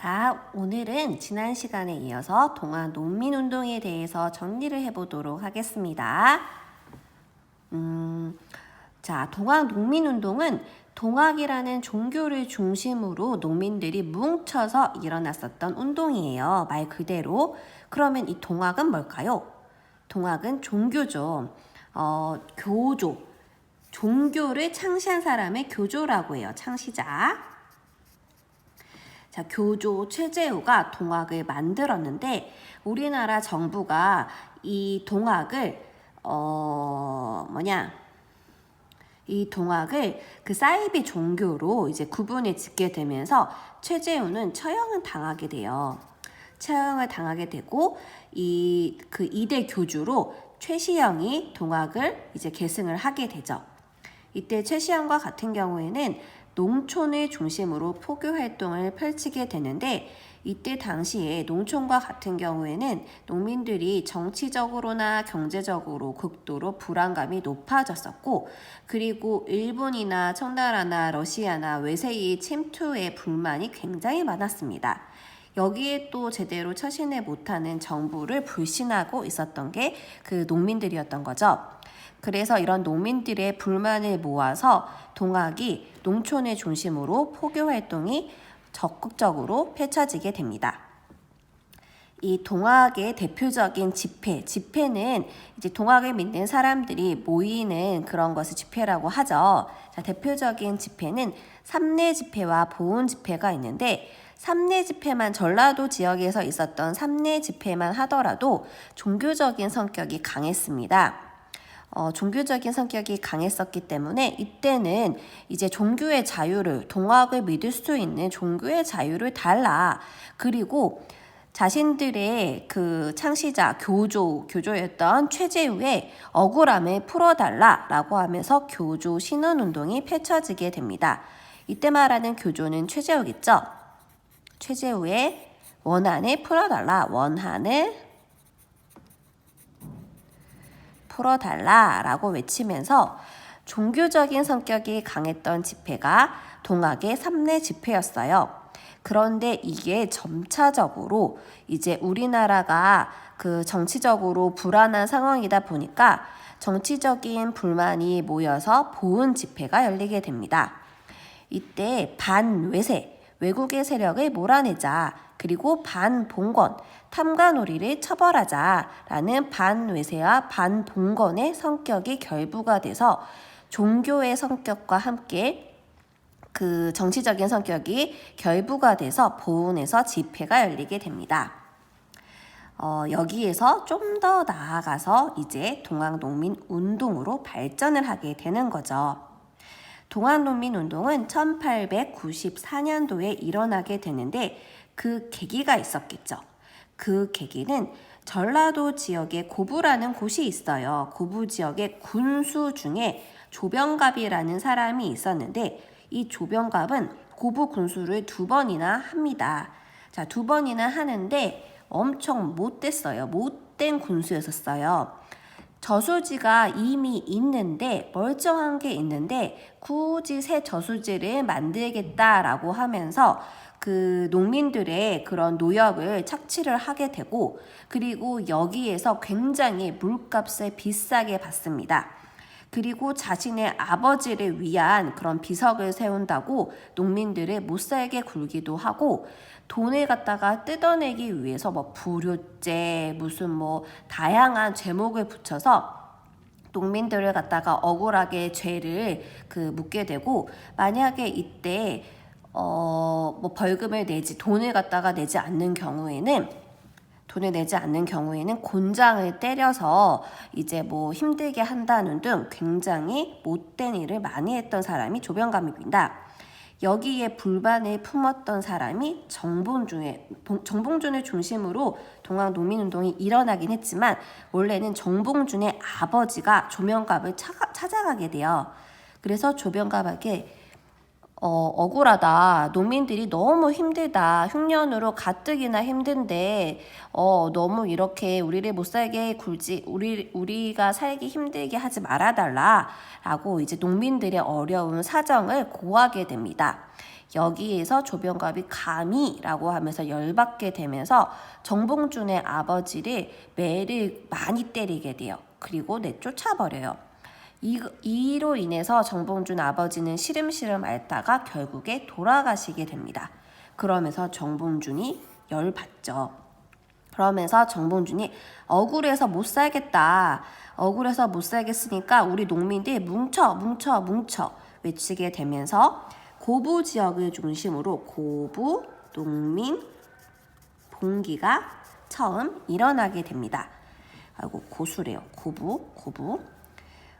자, 오늘은 지난 시간에 이어서 동학 농민운동에 대해서 정리를 해보도록 하겠습니다. 자, 동학 농민운동은 동학이라는 종교를 중심으로 농민들이 뭉쳐서 일어났었던 운동이에요. 말 그대로. 그러면 이 동학은 뭘까요? 동학은 종교죠. 교조. 종교를 창시한 사람의 교조라고 해요. 창시자. 자, 교조 최재우가 동학을 만들었는데 우리나라 정부가 이 동학을 이 동학을 그 사이비 종교로 이제 구분을 짓게 되면서 최재우는 처형을 당하게 돼요. 처형을 당하게 되고 그 2대 교주로 최시영이 동학을 이제 계승을 하게 되죠. 이때 최시영과 같은 경우에는 농촌을 중심으로 포교 활동을 펼치게 되는데 이때 당시에 농촌과 같은 경우에는 농민들이 정치적으로나 경제적으로 극도로 불안감이 높아졌었고 그리고 일본이나 청나라나 러시아나 외세의 침투에 불만이 굉장히 많았습니다. 여기에 또 제대로 처신을 못하는 정부를 불신하고 있었던 게 그 농민들이었던 거죠. 그래서 이런 농민들의 불만을 모아서 동학이 농촌을 중심으로 포교 활동이 적극적으로 펼쳐지게 됩니다. 이 동학의 대표적인 집회는 이제 동학을 믿는 사람들이 모이는 그런 것을 집회라고 하죠. 자, 대표적인 집회는 삼례 집회와 보훈 집회가 있는데 삼례 집회만 전라도 지역에서 있었던 삼례 집회만 하더라도 종교적인 성격이 강했습니다. 종교적인 성격이 강했었기 때문에 이때는 이제 종교의 자유를 동학을 믿을 수 있는 종교의 자유를 달라. 그리고 자신들의 그 창시자 교조였던 최재우의 억울함을 풀어달라라고 하면서 교조 신원운동이 펼쳐지게 됩니다. 이때 말하는 교조는 최재우겠죠. 최재우의 원한을 풀어달라. 원한을 풀어달라라고 외치면서 종교적인 성격이 강했던 집회가 동학의 삼례 집회였어요. 그런데 이게 점차적으로 이제 우리나라가 그 정치적으로 불안한 상황이다 보니까 정치적인 불만이 모여서 보훈 집회가 열리게 됩니다. 이때 반외세, 외국의 세력을 몰아내자, 그리고 반봉건, 탐관오리를 처벌하자라는 반외세와 반봉건의 성격이 결부가 돼서 종교의 성격과 함께 그 정치적인 성격이 결부가 돼서 보훈에서 집회가 열리게 됩니다. 여기에서 좀 더 나아가서 이제 동학농민운동으로 발전을 하게 되는 거죠. 동학농민운동은 1894년도에 일어나게 되는데 그 계기가 있었겠죠. 그 계기는 전라도 지역에 고부라는 곳이 있어요. 고부 지역의 군수 중에 조병갑이라는 사람이 있었는데 이 조병갑은 고부 군수를 2번이나 합니다. 자, 2번이나 하는데 엄청 못됐어요. 못된 군수였었어요. 저수지가 이미 있는데 멀쩡한 게 있는데 굳이 새 저수지를 만들겠다라고 하면서 그 농민들의 그런 노역을 착취를 하게 되고 그리고 여기에서 굉장히 물값을 비싸게 받습니다. 그리고 자신의 아버지를 위한 그런 비석을 세운다고 농민들을 못살게 굴기도 하고 돈을 갖다가 뜯어내기 위해서 뭐 불효죄 무슨 뭐 다양한 제목을 붙여서 농민들을 갖다가 억울하게 죄를 묻게 되고 만약에 이때 뭐 벌금을 돈을 갖다가 내지 않는 경우에는 곤장을 때려서 이제 뭐 힘들게 한다는 등 굉장히 못된 일을 많이 했던 사람이 조병갑입니다. 여기에 불만을 품었던 사람이 정봉준을 중심으로 동학농민운동이 일어나긴 했지만 원래는 정봉준의 아버지가 조병갑을 찾아가게 돼요. 그래서 조병갑에게 억울하다. 농민들이 너무 힘들다. 흉년으로 가뜩이나 힘든데, 너무 이렇게 우리를 못 살게 우리가 살기 힘들게 하지 말아달라. 라고 이제 농민들의 어려운 사정을 고하게 됩니다. 여기에서 조병갑이 감히라고 하면서 열받게 되면서 정봉준의 아버지를 매를 많이 때리게 돼요. 그리고 내쫓아버려요. 이로 인해서 정봉준 아버지는 시름시름 앓다가 결국에 돌아가시게 됩니다. 그러면서 정봉준이 열받죠. 그러면서 정봉준이 억울해서 못 살겠다. 억울해서 못 살겠으니까 우리 농민들 뭉쳐 외치게 되면서 고부 지역을 중심으로 고부 농민 봉기가 처음 일어나게 됩니다. 아이고 고수래요.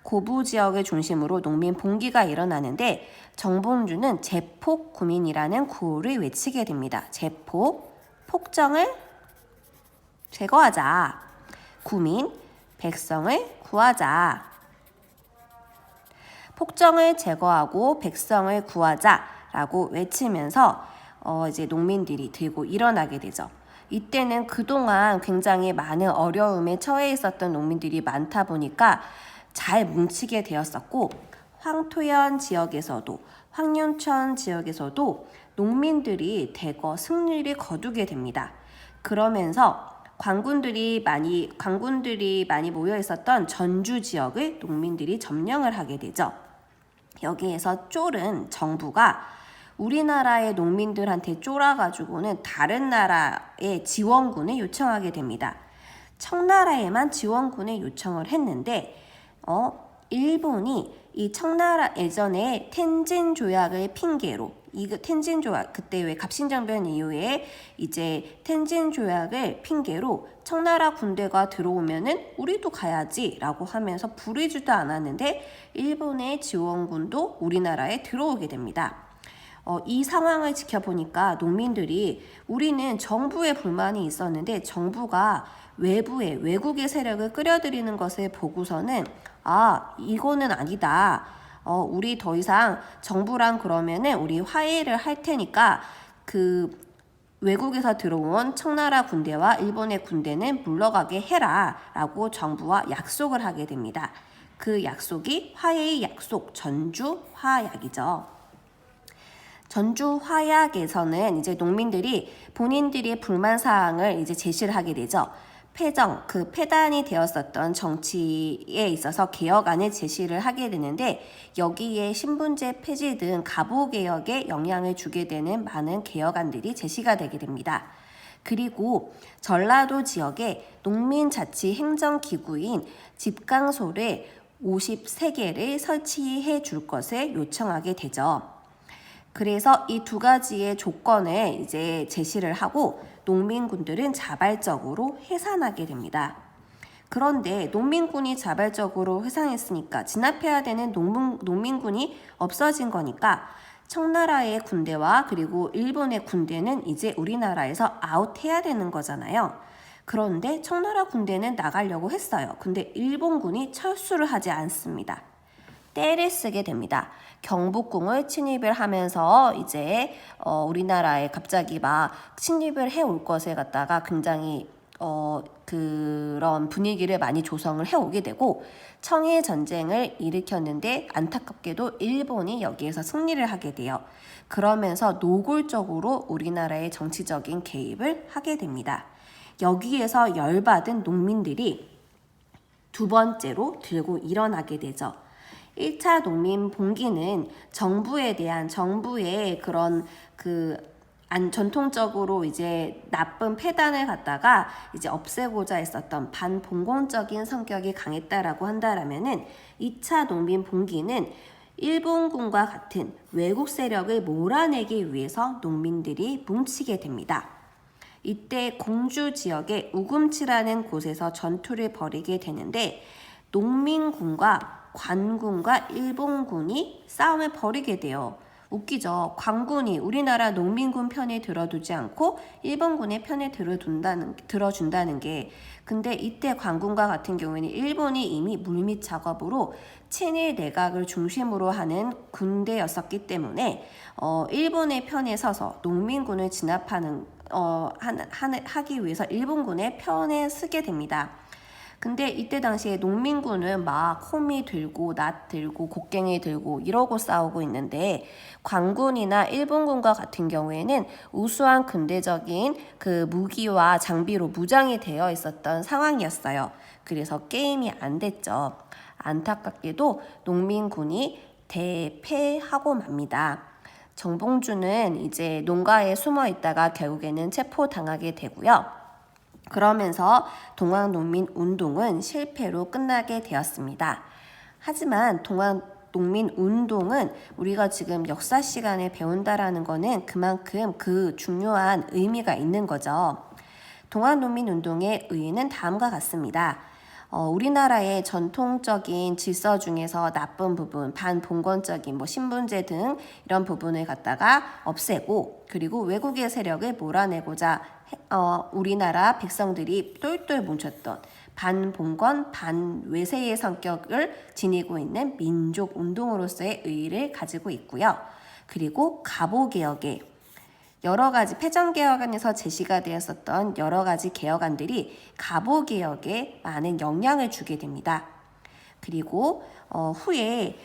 고부 지역을 중심으로 농민 봉기가 일어나는데 정봉준은 제폭구민이라는 구호를 외치게 됩니다. 폭정을 제거하자. 구민, 백성을 구하자. 폭정을 제거하고 백성을 구하자라고 외치면서 이제 농민들이 들고 일어나게 되죠. 이때는 그동안 굉장히 많은 어려움에 처해 있었던 농민들이 많다 보니까 잘 뭉치게 되었었고 황토현 지역에서도 황윤천 지역에서도 농민들이 대거 승리를 거두게 됩니다. 그러면서 관군들이 많이 모여 있었던 전주 지역을 농민들이 점령을 하게 되죠. 여기에서 쫄은 정부가 우리나라의 농민들한테 쫄아가지고는 다른 나라의 지원군을 요청하게 됩니다. 청나라에만 지원군을 요청을 했는데 일본이 이 청나라 예전에 텐진 조약을 핑계로 텐진 조약 그때 왜 갑신정변 이후에 이제 텐진 조약을 핑계로 청나라 군대가 들어오면은 우리도 가야지라고 하면서 부르지도 않았는데 일본의 지원군도 우리나라에 들어오게 됩니다. 이 상황을 지켜보니까 농민들이 우리는 정부에 불만이 있었는데 정부가 외국의 세력을 끌어들이는 것을 보고서는 이거는 아니다. 우리 더 이상 정부랑 그러면은 우리 화해를 할 테니까 그 외국에서 들어온 청나라 군대와 일본의 군대는 물러가게 해라 라고 정부와 약속을 하게 됩니다. 그 약속이 화해의 약속, 전주 화약이죠. 전주 화약에서는 이제 농민들이 본인들의 불만 사항을 이제 제시를 하게 되죠. 폐단이 되었었던 정치에 있어서 개혁안을 제시를 하게 되는데 여기에 신분제 폐지 등 가보개혁에 영향을 주게 되는 많은 개혁안들이 제시가 되게 됩니다. 그리고 전라도 지역에 농민자치행정기구인 집강소를 53개를 설치해 줄 것을 요청하게 되죠. 그래서 이 두 가지의 조건을 이제 제시를 하고 농민군들은 자발적으로 해산하게 됩니다. 그런데 농민군이 자발적으로 해산했으니까 진압해야 되는 농민군이 없어진 거니까 청나라의 군대와 그리고 일본의 군대는 이제 우리나라에서 아웃해야 되는 거잖아요. 그런데 청나라 군대는 나가려고 했어요. 근데 일본군이 철수를 하지 않습니다. 떼를 쓰게 됩니다. 경복궁을 침입을 하면서 이제 우리나라에 갑자기 막 침입을 해올 것에 갖다가 굉장히 그런 분위기를 많이 조성을 해오게 되고 청일 전쟁을 일으켰는데 안타깝게도 일본이 여기에서 승리를 하게 돼요. 그러면서 노골적으로 우리나라의 정치적인 개입을 하게 됩니다. 여기에서 열받은 농민들이 두 번째로 들고 일어나게 되죠. 1차 농민 봉기는 정부에 대한 정부의 그런 전통적으로 이제 나쁜 폐단을 갖다가 이제 없애고자 했었던 반봉건적인 성격이 강했다라고 한다라면은 2차 농민 봉기는 일본군과 같은 외국 세력을 몰아내기 위해서 농민들이 뭉치게 됩니다. 이때 공주 지역의 우금치라는 곳에서 전투를 벌이게 되는데 농민군과 관군과 일본군이 싸움을 벌이게 돼요. 웃기죠. 광군이 우리나라 농민군 편에 들어두지 않고 일본군의 편에 들어준다는 게, 근데 이때 광군과 같은 경우에는 일본이 이미 물밑 작업으로 친일 내각을 중심으로 하는 군대였었기 때문에 일본의 편에 서서 농민군을 진압하는 하기 위해서 일본군의 편에 서게 됩니다. 근데 이때 당시에 농민군은 막 호미 들고 낫 들고 곡괭이 들고 이러고 싸우고 있는데, 광군이나 일본군과 같은 경우에는 우수한 군대적인 그 무기와 장비로 무장이 되어 있었던 상황이었어요. 그래서 게임이 안 됐죠. 안타깝게도 농민군이 대패하고 맙니다. 정봉주는 이제 농가에 숨어 있다가 결국에는 체포당하게 되고요. 그러면서 동학농민운동은 실패로 끝나게 되었습니다. 하지만 동학농민운동은 우리가 지금 역사 시간에 배운다라는 것은 그만큼 그 중요한 의미가 있는 거죠. 동학농민운동의 의의는 다음과 같습니다. 우리나라의 전통적인 질서 중에서 나쁜 부분, 반봉건적인 신분제 등 이런 부분을 갖다가 없애고, 그리고 외국의 세력을 몰아내고자 우리나라 백성들이 똘똘 뭉쳤던 반봉건, 반외세의 성격을 지니고 있는 민족운동으로서의 의의를 가지고 있고요. 그리고 갑오개혁의 여러 가지 패전개혁안에서 제시가 되었었던 여러 가지 개혁안들이 갑오개혁에 많은 영향을 주게 됩니다. 그리고 후에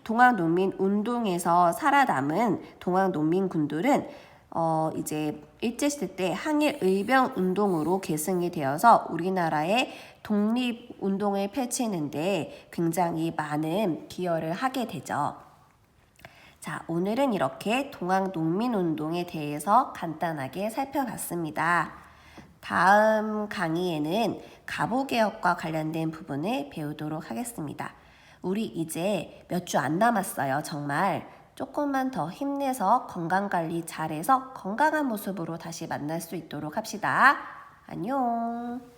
동학농민운동에서 살아남은 동학농민군들은 이제 일제시대 때 항일의병운동으로 계승이 되어서 우리나라의 독립운동을 펼치는데 굉장히 많은 기여를 하게 되죠. 자, 오늘은 이렇게 동학농민운동에 대해서 간단하게 살펴봤습니다. 다음 강의에는 갑오개혁과 관련된 부분을 배우도록 하겠습니다. 우리 이제 몇 주 안 남았어요. 정말 조금만 더 힘내서 건강관리 잘해서 건강한 모습으로 다시 만날 수 있도록 합시다. 안녕.